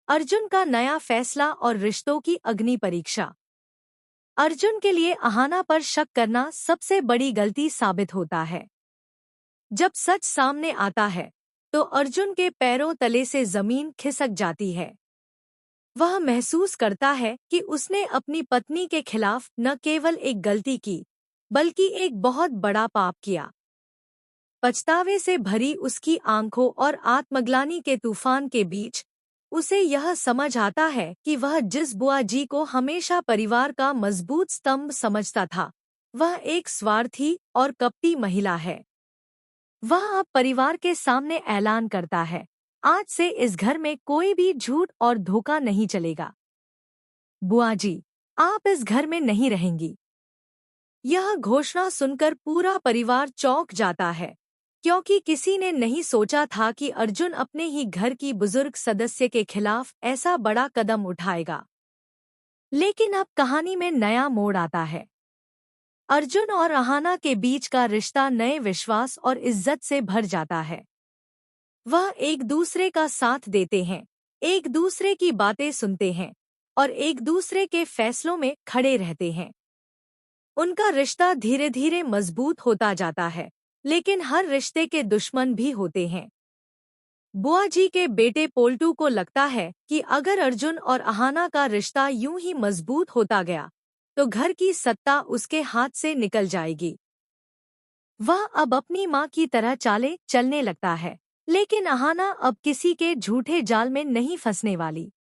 अर्जुन का नया फैसला और रिश्तों की अग्नि परीक्षा। अर्जुन के लिए अहाना पर शक करना सबसे बड़ी गलती साबित होता है। जब सच सामने आता है तो अर्जुन के पैरों तले से जमीन खिसक जाती है। वह महसूस करता है कि उसने अपनी पत्नी के खिलाफ न केवल एक गलती की बल्कि एक बहुत बड़ा पाप किया। पछतावे से भरी उसकी आंखों और आत्मग्लानि के तूफान के बीच उसे यह समझ आता है कि वह जिस बुआ जी को हमेशा परिवार का मजबूत स्तंभ समझता था, वह एक स्वार्थी और कपटी महिला है। वह अब परिवार के सामने ऐलान करता है, आज से इस घर में कोई भी झूठ और धोखा नहीं चलेगा। बुआ जी, आप इस घर में नहीं रहेंगी। यह घोषणा सुनकर पूरा परिवार चौंक जाता है, क्योंकि किसी ने नहीं सोचा था कि अर्जुन अपने ही घर की बुजुर्ग सदस्य के खिलाफ ऐसा बड़ा कदम उठाएगा। लेकिन अब कहानी में नया मोड़ आता है। अर्जुन और अहाना के बीच का रिश्ता नए विश्वास और इज्जत से भर जाता है। वह एक दूसरे का साथ देते हैं, एक दूसरे की बातें सुनते हैं और एक दूसरे के फैसलों में खड़े रहते हैं। उनका रिश्ता धीरे धीरे मजबूत होता जाता है, लेकिन हर रिश्ते के दुश्मन भी होते हैं। बुआ जी के बेटे पोल्टू को लगता है कि अगर अर्जुन और अहाना का रिश्ता यूं ही मजबूत होता गया तो घर की सत्ता उसके हाथ से निकल जाएगी। वह अब अपनी मां की तरह चाले चलने लगता है, लेकिन अहाना अब किसी के झूठे जाल में नहीं फंसने वाली।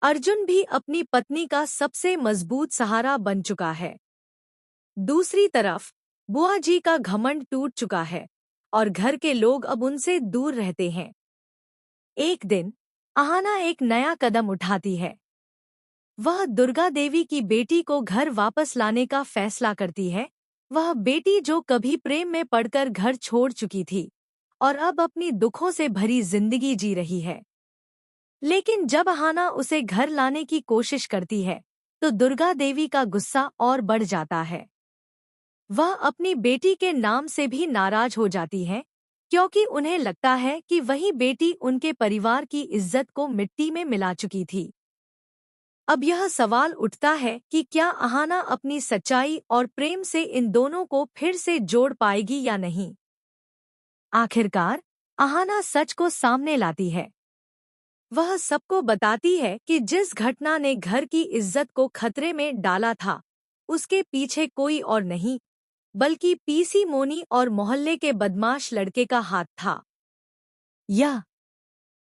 अर्जुन भी अपनी पत्नी का सबसे मजबूत सहारा बन चुका है। दूसरी तरफ बुआ जी का घमंड टूट चुका है और घर के लोग अब उनसे दूर रहते हैं। एक दिन अहाना एक नया कदम उठाती है। वह दुर्गा देवी की बेटी को घर वापस लाने का फैसला करती है। वह बेटी जो कभी प्रेम में पड़कर घर छोड़ चुकी थी और अब अपनी दुखों से भरी जिंदगी जी रही है। लेकिन जब अहाना उसे घर लाने की कोशिश करती है तो दुर्गा देवी का गुस्सा और बढ़ जाता है। वह अपनी बेटी के नाम से भी नाराज हो जाती है, क्योंकि उन्हें लगता है कि वही बेटी उनके परिवार की इज्जत को मिट्टी में मिला चुकी थी। अब यह सवाल उठता है कि क्या अहाना अपनी सच्चाई और प्रेम से इन दोनों को फिर से जोड़ पाएगी या नहीं। आखिरकार अहाना सच को सामने लाती है। वह सबको बताती है कि जिस घटना ने घर की इज्जत को खतरे में डाला था, उसके पीछे कोई और नहीं बल्कि पीसी मोनी और मोहल्ले के बदमाश लड़के का हाथ था। यह